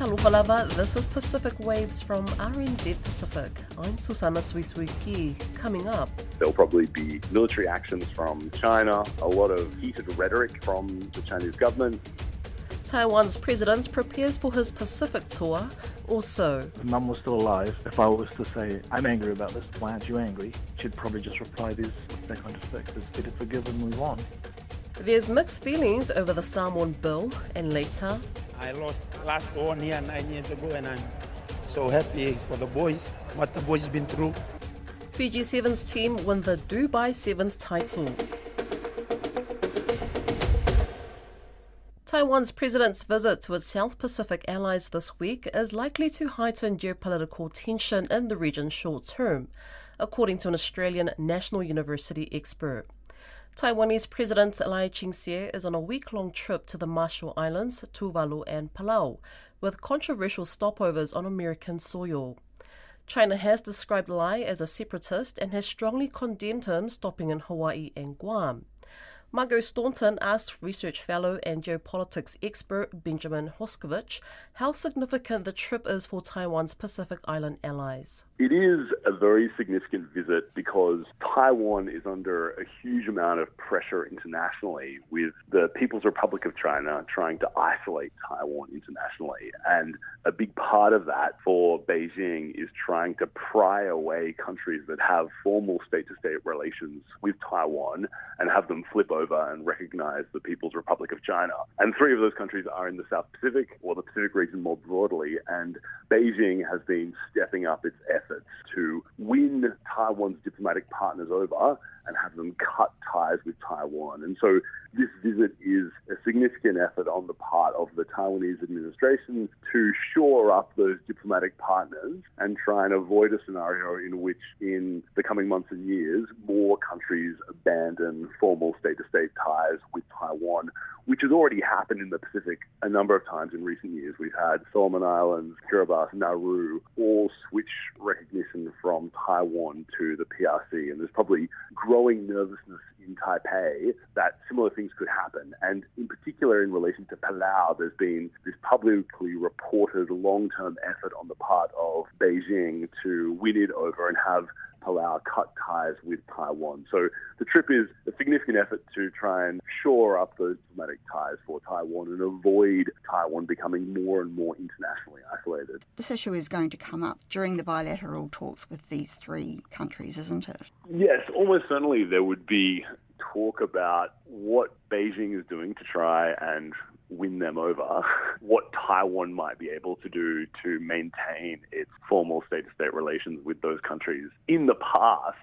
Talufalava, this is Pacific Waves from RNZ Pacific. I'm Susana Suisuiki. Coming up, there'll probably be military actions from China, a lot of heated rhetoric from the Chinese government. Taiwan's president prepares for his Pacific tour. Also, if Mum was still alive, if I was to say, I'm angry about this, why aren't you angry? She'd probably just reply, they're going to fix this, get it forgive and move on. There's mixed feelings over the Samoan bill, and later, I lost last 1 year, 9 years ago, and I'm so happy for the boys, what the boys been through. Fiji Sevens team win the Dubai Sevens title. Taiwan's president's visit to its South Pacific allies this week is likely to heighten geopolitical tension in the region short term, according to an Australian National University expert. Taiwanese President Lai Ching-te is on a week-long trip to the Marshall Islands, Tuvalu and Palau, with controversial stopovers on American soil. China has described Lai as a separatist and has strongly condemned him stopping in Hawaii and Guam. Margot Staunton asked research fellow and geopolitics expert Benjamin Hoskovich how significant the trip is for Taiwan's Pacific Island allies. It is a very significant visit because Taiwan is under a huge amount of pressure internationally, with the People's Republic of China trying to isolate Taiwan internationally. And a big part of that for Beijing is trying to pry away countries that have formal state-to-state relations with Taiwan and have them flip over and recognize the People's Republic of China. And 3 of those countries are in the South Pacific, or the Pacific region more broadly, and Beijing has been stepping up its efforts to win Taiwan's diplomatic partners over and have them cut ties with Taiwan. And so this visit is a significant effort on the part of the Taiwanese administration to shore up those diplomatic partners and try and avoid a scenario in which, in the coming months and years, more countries abandon formal state-to-state ties with Taiwan, which has already happened in the Pacific a number of times in recent years. We've had Solomon Islands, Kiribati, Nauru all switch recognition from Taiwan to the PRC, and there's probably growing nervousness in Taipei that similar things could happen. And in particular, in relation to Palau, there's been this publicly reported long-term effort on the part of Beijing to win it over and have Palau cut ties with Taiwan. So the trip is a significant effort to try and shore up those diplomatic ties for Taiwan and avoid Taiwan becoming more and more internationally isolated. This issue is going to come up during the bilateral talks with these 3 countries, isn't it? Yes, almost certainly there would be talk about what Beijing is doing to try and win them over, what Taiwan might be able to do to maintain its formal state-to-state relations with those countries. In the past,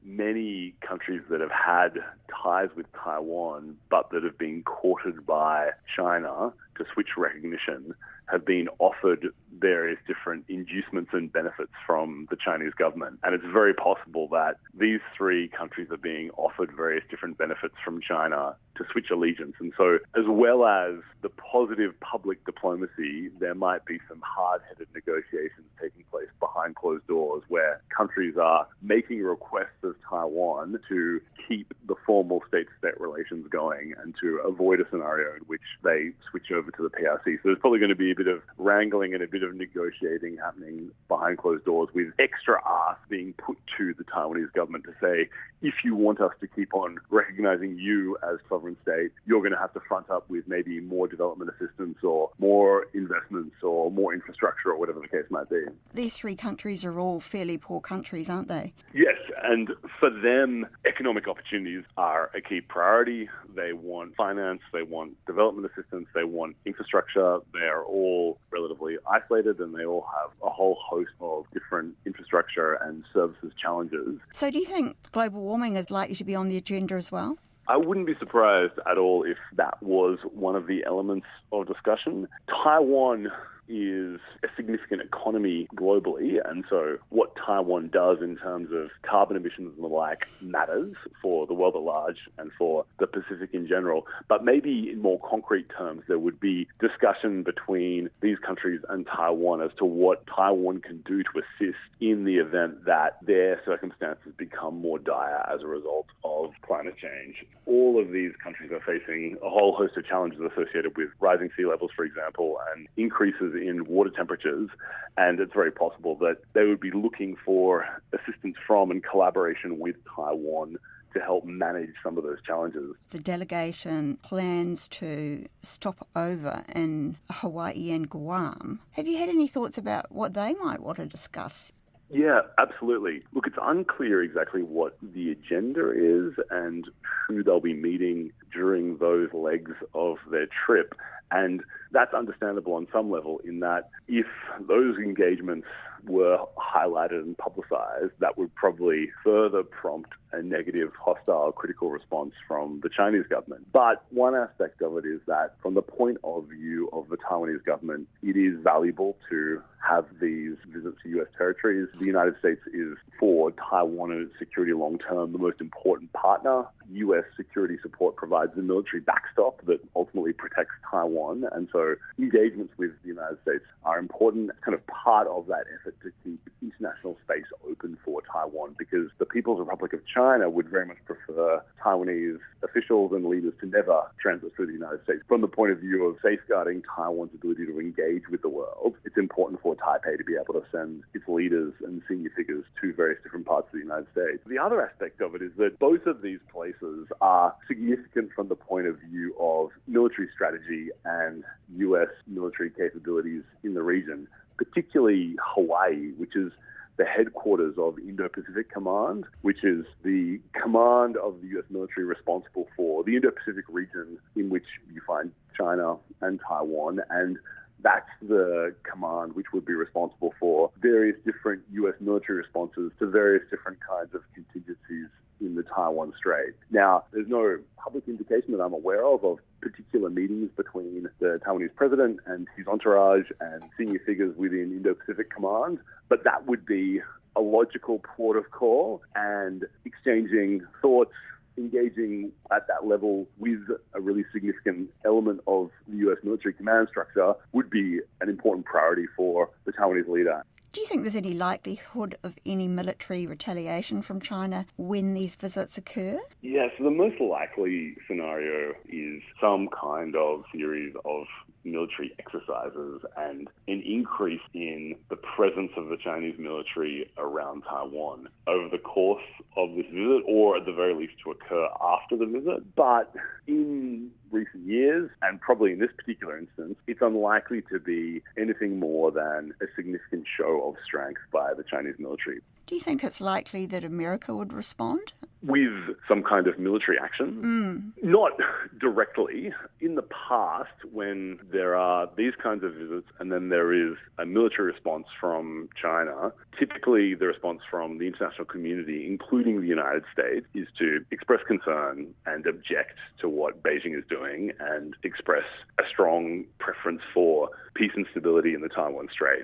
many countries that have had ties with Taiwan but that have been courted by China to switch recognition have been offered various different inducements and benefits from the Chinese government. And it's very possible that these 3 countries are being offered various different benefits from China to switch allegiance. And so, as well as the positive public diplomacy, there might be some hard-headed negotiations taking place behind closed doors where countries are making requests of Taiwan to keep the formal state-to-state relations going and to avoid a scenario in which they switch over to the PRC. So there's probably going to be a bit of wrangling and a bit of negotiating happening behind closed doors, with extra ask being put to the Taiwanese government to say, if you want us to keep on recognizing you as sovereign state, you're going to have to front up with maybe more development assistance or more investments or more infrastructure or whatever the case might be. These 3 countries are all fairly poor countries, aren't they? Yes, and for them, economic opportunities are a key priority. They want finance, they want development assistance, they want infrastructure. They are all relatively isolated and they all have a whole host of different infrastructure and services challenges. So do you think global warming is likely to be on the agenda as well? I wouldn't be surprised at all if that was one of the elements of discussion. Taiwan is a significant economy globally, and so what Taiwan does in terms of carbon emissions and the like matters for the world at large and for the Pacific in general. But maybe in more concrete terms, there would be discussion between these countries and Taiwan as to what Taiwan can do to assist in the event that their circumstances become more dire as a result of climate change. All of these countries are facing a whole host of challenges associated with rising sea levels, for example, and increases in water temperatures, and it's very possible that they would be looking for assistance from and collaboration with Taiwan to help manage some of those challenges. The delegation plans to stop over in Hawaii and Guam. Have you had any thoughts about what they might want to discuss? Yeah, absolutely. Look, it's unclear exactly what the agenda is and who they'll be meeting during those legs of their trip. And that's understandable on some level in that if those engagements were highlighted and publicized, that would probably further prompt a negative, hostile, critical response from the Chinese government. But one aspect of it is that from the point of view of the Taiwanese government, it is valuable to have these visits to U.S. territories. The United States is, for Taiwan and its security long-term, the most important partner. U.S. security support provides the military backstop that ultimately protects Taiwan. And so engagements with the United States are important, kind of part of that effort to keep international space open for Taiwan, because the People's Republic of China would very much prefer Taiwanese officials and leaders to never transit through the United States. From the point of view of safeguarding Taiwan's ability to engage with the world, it's important for Taipei to be able to send its leaders and senior figures to various different parts of the United States. The other aspect of it is that both of these places are significant from the point of view of military strategy and U.S. military capabilities in the region, particularly Hawaii, which is the headquarters of Indo-Pacific Command, which is the command of the U.S. military responsible for the Indo-Pacific region in which you find China and Taiwan, and that's the command which would be responsible for various different U.S. military responses to various different kinds of contingencies in the Taiwan Strait. Now, there's no public indication that I'm aware of particular meetings between the Taiwanese president and his entourage and senior figures within Indo-Pacific Command, but that would be a logical port of call, and exchanging thoughts, engaging at that level with a really significant element of the U.S. military command structure would be an important priority for the Taiwanese leader. Do you think there's any likelihood of any military retaliation from China when these visits occur? Yes, the most likely scenario is some kind of series of military exercises and an increase in the presence of the Chinese military around Taiwan over the course of this visit, or at the very least to occur after the visit. But in recent years, and probably in this particular instance, it's unlikely to be anything more than a significant show of strength by the Chinese military. Do you think it's likely that America would respond? With some kind of military action? Not directly. In the past, when there are these kinds of visits and then there is a military response from China, typically the response from the international community, including the United States, is to express concern and object to what Beijing is doing and express a strong preference for peace and stability in the Taiwan Strait.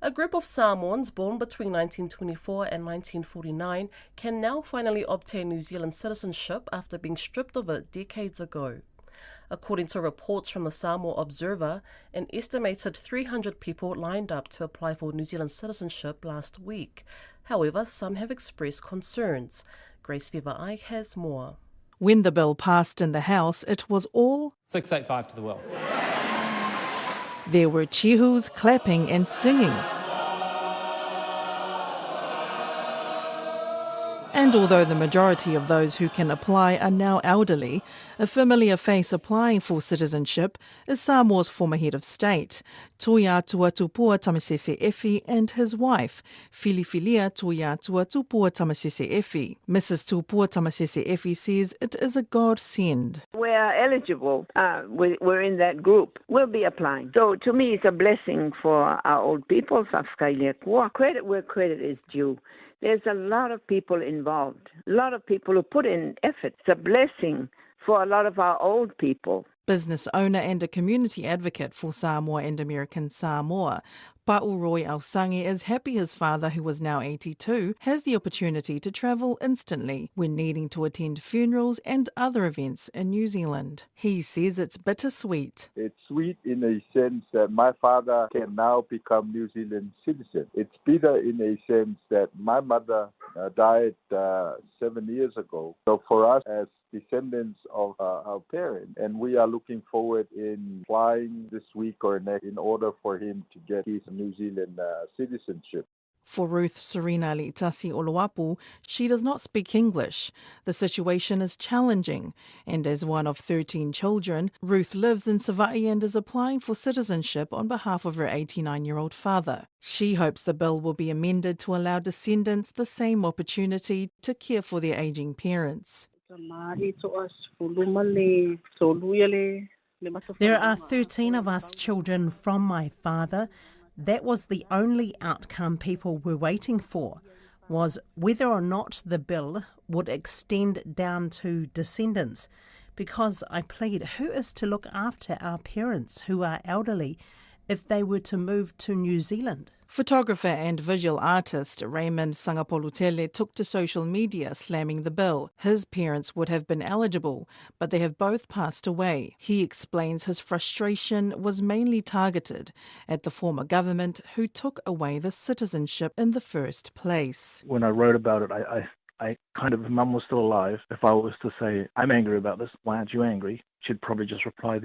A group of Samoans born between 1924 and 1949 can now finally obtain New Zealand citizenship after being stripped of it decades ago. According to reports from the Samoa Observer, an estimated 300 people lined up to apply for New Zealand citizenship last week. However, some have expressed concerns. Grace Fever-Ike has more. When the bill passed in the House, it was all 685 to the will. There were chihus, clapping and singing. And although the majority of those who can apply are now elderly, a familiar face applying for citizenship is Samoa's former head of state, Toiatua Tupua Tamasese Efi, and his wife, Filifilia Toiatua Tupua Tamasese Efi. Mrs. Tupua Tamasese Efi says it is a godsend. We're eligible. We're in that group. We'll be applying. So to me, it's a blessing for our old people. Credit where credit is due. There's a lot of people involved, a lot of people who put in effort. It's a blessing for a lot of our old people. Business owner and a community advocate for Samoa and American Samoa, Pa'uroi Ausangi is happy his father, who was now 82, has the opportunity to travel instantly when needing to attend funerals and other events in New Zealand. He says it's bittersweet. It's sweet in a sense that my father can now become New Zealand citizen. It's bitter in a sense that my mother died 7 years ago. So for us as descendants of our parents, and we are looking forward in flying this week or next in order for him to get his New Zealand citizenship. For Ruth Serena Litasi Oloapu, she does not speak English. The situation is challenging, and as one of 13 children, Ruth lives in Savaii and is applying for citizenship on behalf of her 89-year-old father. She hopes the bill will be amended to allow descendants the same opportunity to care for their ageing parents. There are 13 of us children from my father. That was the only outcome people were waiting for, was whether or not the bill would extend down to descendants. Because I plead, who is to look after our parents who are elderly if they were to move to New Zealand? Photographer and visual artist Raymond Sangapolutele took to social media slamming the bill. His parents would have been eligible, but they have both passed away. He explains his frustration was mainly targeted at the former government who took away the citizenship in the first place. When I wrote about it, I kind of, if Mum was still alive, if I was to say, I'm angry about this, why aren't you angry? She'd probably just reply,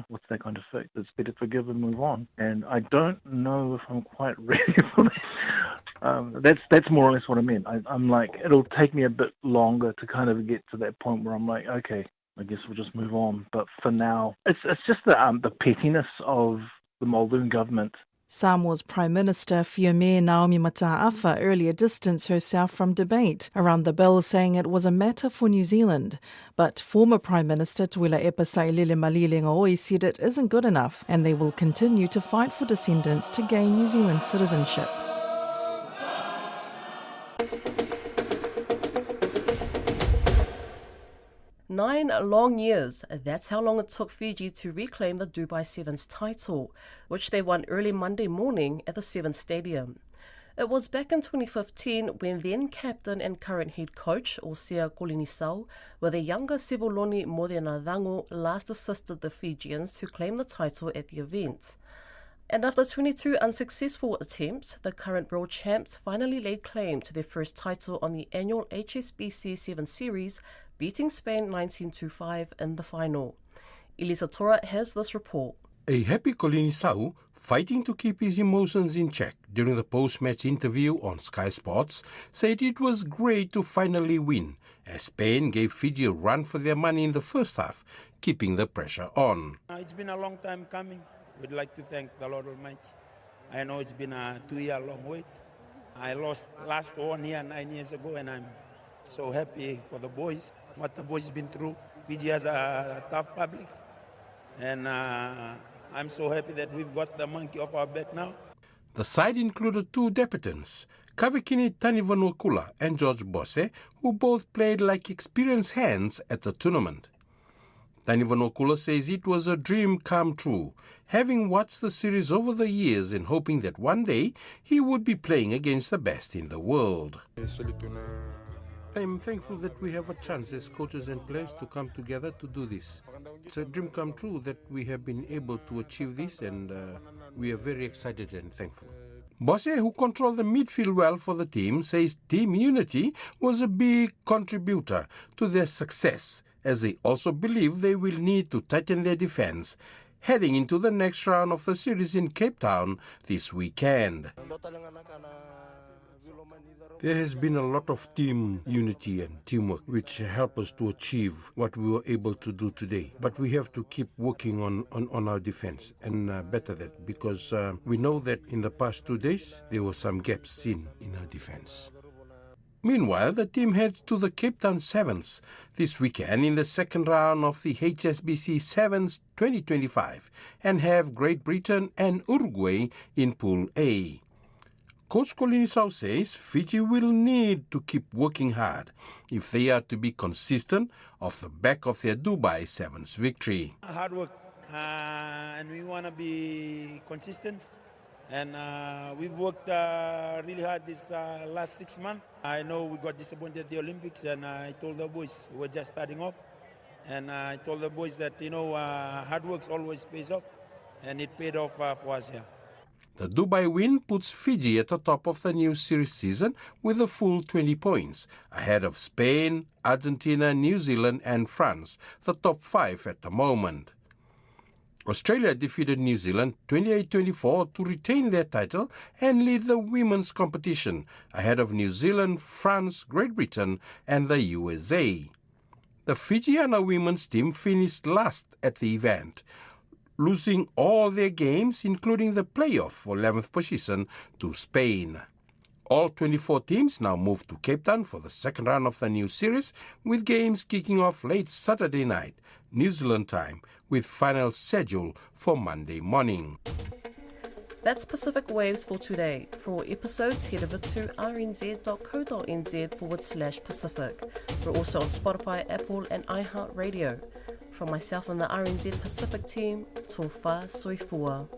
what's that going to fix? It's better forgive and move on. And I don't know if I'm quite ready for that. That's more or less what I meant. I'm like, it'll take me a bit longer to kind of get to that point where I'm like, okay, I guess we'll just move on. But for now, it's just the pettiness of the Muldoon government. Samoa's Prime Minister Fiume Naomi Mata'afa earlier distanced herself from debate around the bill, saying it was a matter for New Zealand. But former Prime Minister Tuila Epasailele Malilengaoi said it isn't good enough and they will continue to fight for descendants to gain New Zealand citizenship. Nine long years, that's how long it took Fiji to reclaim the Dubai Sevens title, which they won early Monday morning at the Sevens Stadium. It was back in 2015 when then captain and current head coach Osea Kolinisau, with a younger Sivuloni Modenadango, last assisted the Fijians to claim the title at the event. And after 22 unsuccessful attempts, the current world champs finally laid claim to their first title on the annual HSBC 7 Series, beating Spain 19-5 in the final. Elisa Tora has this report. A happy Kolinisau, fighting to keep his emotions in check during the post-match interview on Sky Sports, said it was great to finally win, as Spain gave Fiji a run for their money in the first half, keeping the pressure on. It's been a long time coming. We'd like to thank the Lord Almighty. I know it's been a 2-year long wait. I lost last 1 year 9 years ago, and I'm so happy for the boys, what the boys been through. Fiji has a tough public, and I'm so happy that we've got the monkey off our back now. The side included two debutants, Kawikini Tanivanuakula and George Bosse, who both played like experienced hands at the tournament. Tanivanuakula says it was a dream come true, having watched the series over the years and hoping that one day he would be playing against the best in the world. I am thankful that we have a chance as coaches and players to come together to do this. It's a dream come true that we have been able to achieve this, and we are very excited and thankful. Bosse, who controlled the midfield well for the team, says team unity was a big contributor to their success, as they also believe they will need to tighten their defense heading into the next round of the series in Cape Town this weekend. There has been a lot of team unity and teamwork which help us to achieve what we were able to do today. But we have to keep working on our defense and better that, because we know that in the past 2 days there were some gaps seen in our defense. Meanwhile, the team heads to the Cape Town Sevens this weekend in the second round of the HSBC Sevens 2025 and have Great Britain and Uruguay in Pool A. Coach Kolinisau says Fiji will need to keep working hard if they are to be consistent off the back of their Dubai Sevens victory. Hard work, and we want to be consistent And we've worked really hard this last 6 months. I know we got disappointed at the Olympics, and I told the boys, we were just starting off, and I told the boys that, hard work always pays off, and it paid off for us here. The Dubai win puts Fiji at the top of the new series season with a full 20 points, ahead of Spain, Argentina, New Zealand and France, the top 5 at the moment. Australia defeated New Zealand 28-24 to retain their title and lead the women's competition, ahead of New Zealand, France, Great Britain and the USA. The Fijiana women's team finished last at the event, losing all their games, including the playoff for 11th position to Spain. All 24 teams now move to Cape Town for the second round of the new series, with games kicking off late Saturday night, New Zealand time, with final schedule for Monday morning. That's Pacific Waves for today. For more episodes, head over to rnz.co.nz/Pacific. We're also on Spotify, Apple and iHeartRadio. From myself and the RNZ Pacific team, Tōwha Soifua.